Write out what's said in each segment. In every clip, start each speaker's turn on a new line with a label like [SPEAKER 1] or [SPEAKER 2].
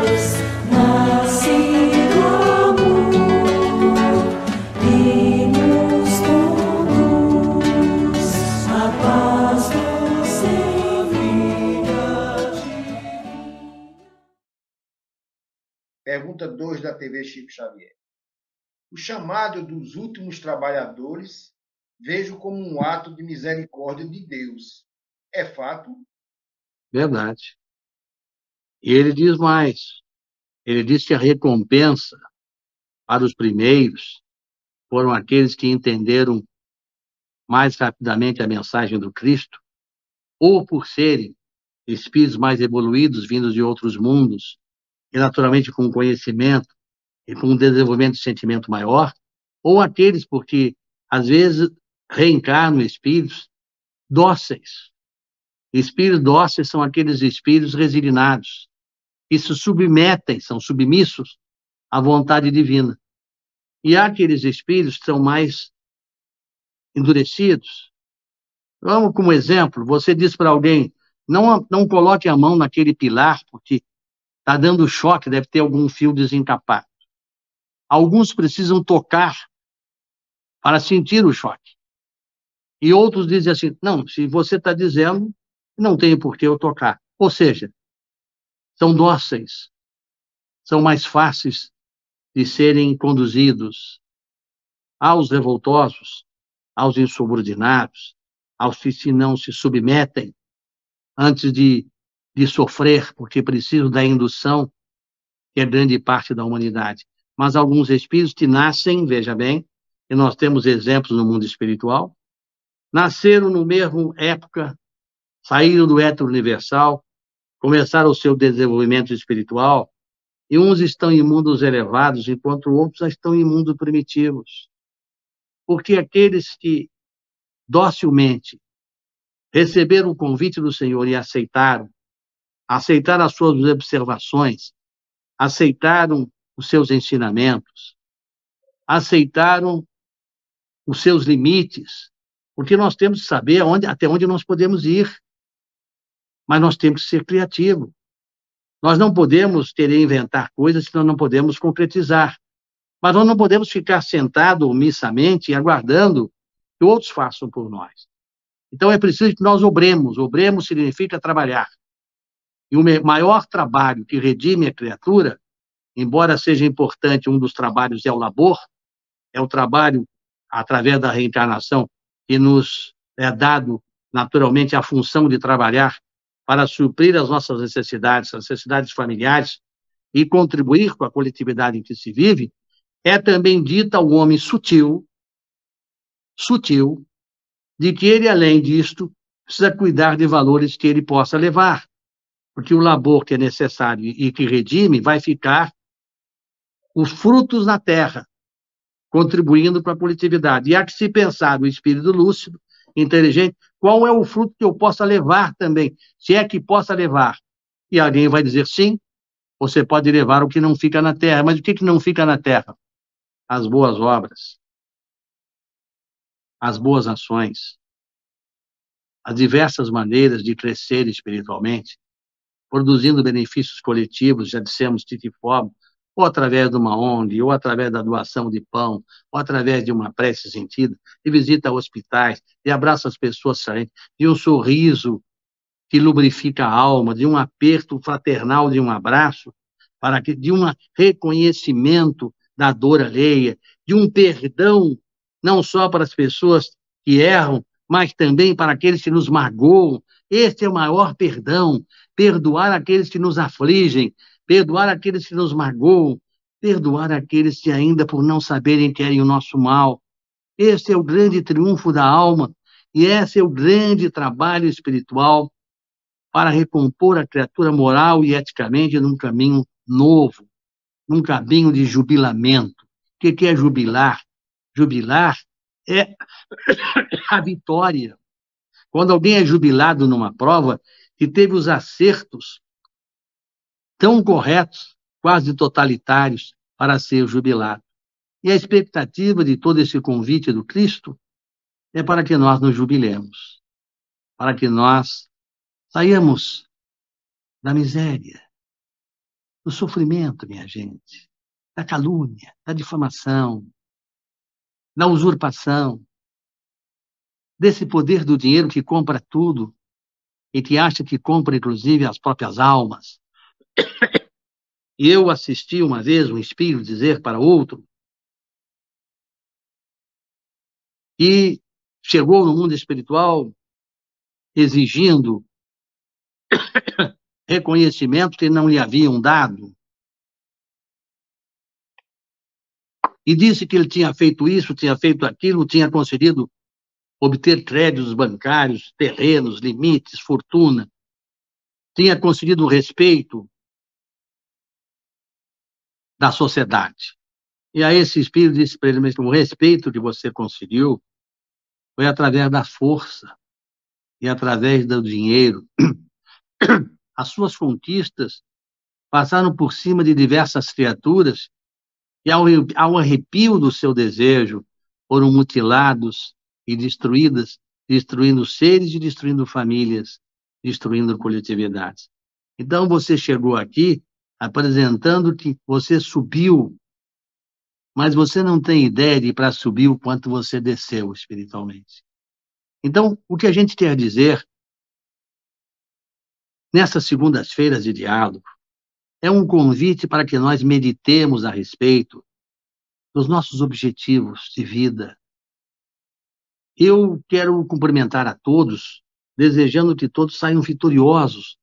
[SPEAKER 1] luz, nascido amor, e nos conduz a paz nos envia.
[SPEAKER 2] Pergunta 2 da TV Chico Xavier. O chamado dos últimos trabalhadores vejo como um ato de misericórdia de Deus. É fato?
[SPEAKER 3] Verdade. E ele diz mais. Ele diz que a recompensa para os primeiros foram aqueles que entenderam mais rapidamente a mensagem do Cristo, ou por serem espíritos mais evoluídos, vindos de outros mundos, e naturalmente com conhecimento e com um desenvolvimento de sentimento maior, ou aqueles porque, às vezes, reencarnam espíritos dóceis. Espíritos dóceis são aqueles espíritos resignados, que se submetem, são submissos à vontade divina. E há aqueles espíritos que são mais endurecidos. Vamos, como exemplo, você diz para alguém, não coloque a mão naquele pilar, porque está dando choque, deve ter algum fio desencapado. Alguns precisam tocar para sentir o choque. E outros dizem assim, não, se você está dizendo, não tem por que eu tocar. Ou seja, são dóceis, são mais fáceis de serem conduzidos. Aos revoltosos, aos insubordinados, aos que se não se submetem antes de sofrer, porque precisam da indução, que é grande parte da humanidade. Mas alguns espíritos que nascem, veja bem, e nós temos exemplos no mundo espiritual, nasceram no mesmo época, saíram do éter universal, começaram o seu desenvolvimento espiritual, e uns estão em mundos elevados, enquanto outros estão em mundos primitivos. Porque aqueles que docilmente receberam o convite do Senhor e aceitaram as suas observações, aceitaram os seus ensinamentos, aceitaram os seus limites, porque nós temos que saber até onde nós podemos ir, mas nós temos que ser criativos. Nós não podemos querer inventar coisas que nós não podemos concretizar, mas nós não podemos ficar sentados omissamente aguardando que outros façam por nós. Então é preciso que nós obremos. Obremos significa trabalhar. E o maior trabalho que redime a criatura, embora seja importante, um dos trabalhos é o labor, é o trabalho através da reencarnação que nos é dado naturalmente a função de trabalhar para suprir as nossas necessidades familiares e contribuir com a coletividade em que se vive, é também dita ao homem sutil, de que ele, além disto, precisa cuidar de valores que ele possa levar, porque o labor que é necessário e que redime vai ficar os frutos na terra, contribuindo para a coletividade. E há que se pensar no espírito lúcido, inteligente, qual é o fruto que eu possa levar também, se é que possa levar. E alguém vai dizer, sim, você pode levar o que não fica na terra. Mas o que não fica na terra? As boas obras, as boas ações, as diversas maneiras de crescer espiritualmente, produzindo benefícios coletivos, já dissemos, de que forma, ou através de uma ONG, ou através da doação de pão, ou através de uma prece sentida, de visita a hospitais, de abraço às pessoas carentes, de um sorriso que lubrifica a alma, de um aperto fraternal, de um abraço, de um reconhecimento da dor alheia, de um perdão, não só para as pessoas que erram, mas também para aqueles que nos magoam. Este é o maior perdão, perdoar aqueles que nos afligem, perdoar aqueles que nos magoam, perdoar aqueles que ainda por não saberem querem o nosso mal. Este é o grande triunfo da alma e esse é o grande trabalho espiritual para recompor a criatura moral e eticamente num caminho novo, num caminho de jubilamento. O que é jubilar? Jubilar é a vitória. Quando alguém é jubilado numa prova que teve os acertos tão corretos, quase totalitários, para ser jubilado. E a expectativa de todo esse convite do Cristo é para que nós nos jubilemos, para que nós saímos da miséria, do sofrimento, minha gente, da calúnia, da difamação, da usurpação, desse poder do dinheiro que compra tudo e que acha que compra, inclusive, as próprias almas. E eu assisti uma vez um espírito dizer para outro que chegou no mundo espiritual exigindo reconhecimento que não lhe haviam dado. E disse que ele tinha feito isso, tinha feito aquilo, tinha conseguido obter créditos bancários, terrenos, limites, fortuna, tinha conseguido o respeito da sociedade. E aí esse espírito disse para ele mesmo: o respeito que você conseguiu foi através da força e através do dinheiro. As suas conquistas passaram por cima de diversas criaturas e, ao arrepio do seu desejo, foram mutilados e destruídas, destruindo seres e destruindo famílias, destruindo coletividades. Então, você chegou aqui apresentando que você subiu, mas você não tem ideia de para subir o quanto você desceu espiritualmente. Então, o que a gente quer dizer nessas segundas-feiras de diálogo é um convite para que nós meditemos a respeito dos nossos objetivos de vida. Eu quero cumprimentar a todos, desejando que todos saiam vitoriosos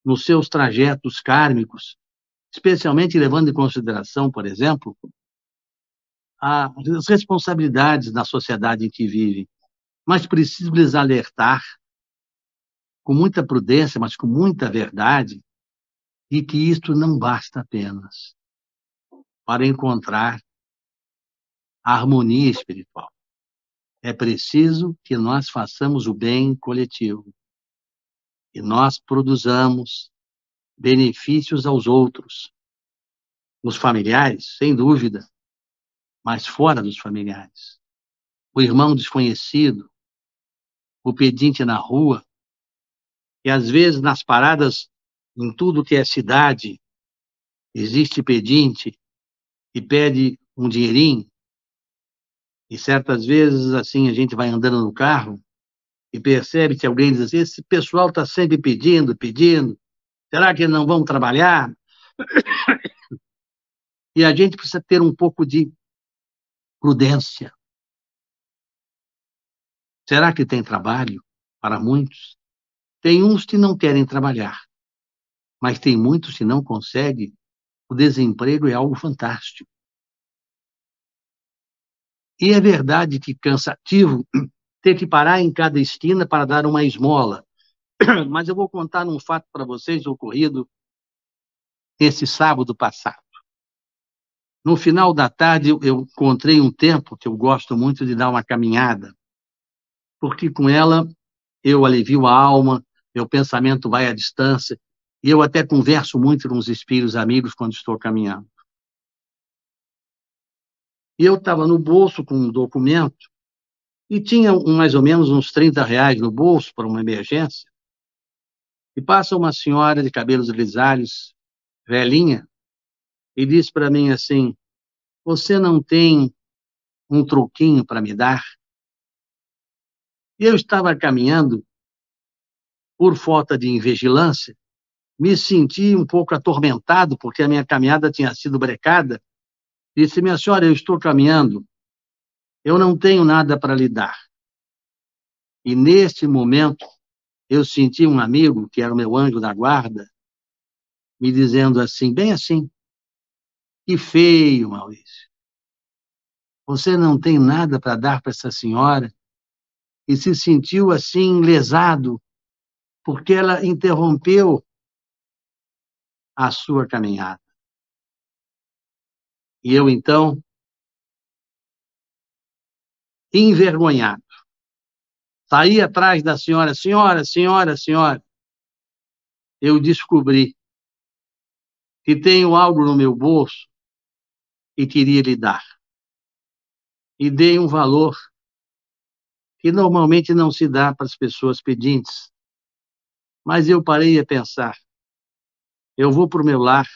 [SPEAKER 3] nos seus trajetos kármicos, especialmente levando em consideração, por exemplo, as responsabilidades da sociedade em que vivem. Mas preciso lhes alertar, com muita prudência, mas com muita verdade, de que isto não basta apenas para encontrar a harmonia espiritual. É preciso que nós façamos o bem coletivo e nós produzamos benefícios aos outros, os familiares, sem dúvida, mas fora dos familiares. O irmão desconhecido, o pedinte na rua, e às vezes nas paradas, em tudo que é cidade, existe pedinte e pede um dinheirinho, e certas vezes, assim, a gente vai andando no carro e percebe que alguém diz assim: esse pessoal está sempre pedindo, pedindo, será que não vão trabalhar? E a gente precisa ter um pouco de prudência. Será que tem trabalho para muitos? Tem uns que não querem trabalhar, mas tem muitos que não conseguem. O desemprego é algo fantástico. E é verdade que cansativo ter que parar em cada esquina para dar uma esmola. Mas eu vou contar um fato para vocês ocorrido esse sábado passado. No final da tarde, eu encontrei um tempo que eu gosto muito de dar uma caminhada, porque com ela eu alivio a alma, meu pensamento vai à distância, e eu até converso muito com os espíritos amigos quando estou caminhando. E eu estava no bolso com um documento, e tinha mais ou menos uns R$ 30 no bolso para uma emergência, e passa uma senhora de cabelos grisalhos, velhinha, e diz para mim assim: você não tem um troquinho para me dar? E eu estava caminhando, por falta de vigilância, me senti um pouco atormentado, porque a minha caminhada tinha sido brecada. Disse: minha senhora, eu estou caminhando, eu não tenho nada para lhe dar. E neste momento, eu senti um amigo, que era o meu anjo da guarda, me dizendo assim, bem assim: que feio, Maurício. Você não tem nada para dar para essa senhora? E se sentiu assim lesado, porque ela interrompeu a sua caminhada. E eu, então, envergonhado, saí atrás da senhora: senhora, senhora, senhora. Eu descobri que tenho algo no meu bolso e queria lhe dar. E dei um valor que normalmente não se dá para as pessoas pedintes. Mas eu parei a pensar: Eu vou para o meu lar,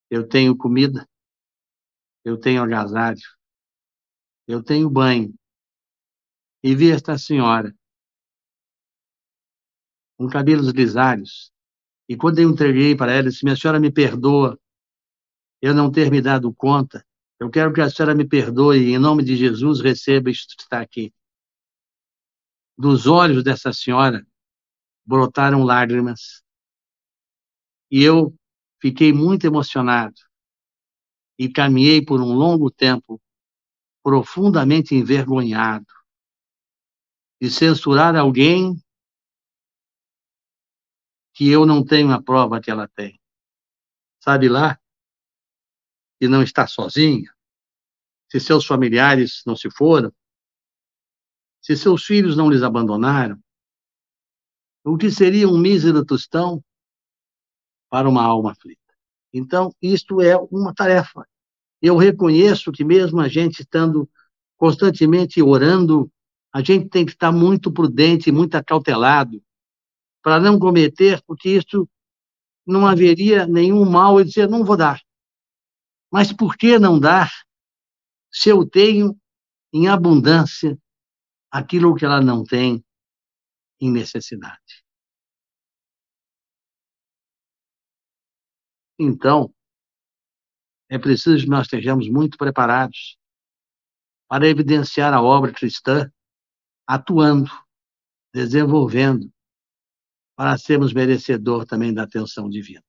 [SPEAKER 3] eu tenho comida, eu tenho agasalho, eu tenho banho, e vi esta senhora com cabelos grisalhos, e quando eu entreguei para ela, disse: minha senhora me perdoa eu não ter me dado conta, eu quero que a senhora me perdoe, e em nome de Jesus receba isto que está aqui. Dos olhos dessa senhora brotaram lágrimas, e eu fiquei muito emocionado, e caminhei por um longo tempo profundamente envergonhado de censurar alguém que eu não tenho a prova que ela tem. Sabe lá que não está sozinha, se seus familiares não se foram, se seus filhos não lhes abandonaram, o que seria um mísero tostão para uma alma aflita? Então, isto é uma tarefa. Eu reconheço que mesmo a gente estando constantemente orando, a gente tem que estar muito prudente, muito acautelado, para não cometer, porque isso não haveria nenhum mal e dizer, não vou dar. Mas por que não dar se eu tenho em abundância aquilo que ela não tem em necessidade? Então, é preciso que nós estejamos muito preparados para evidenciar a obra cristã, atuando, desenvolvendo, para sermos merecedor também da atenção divina.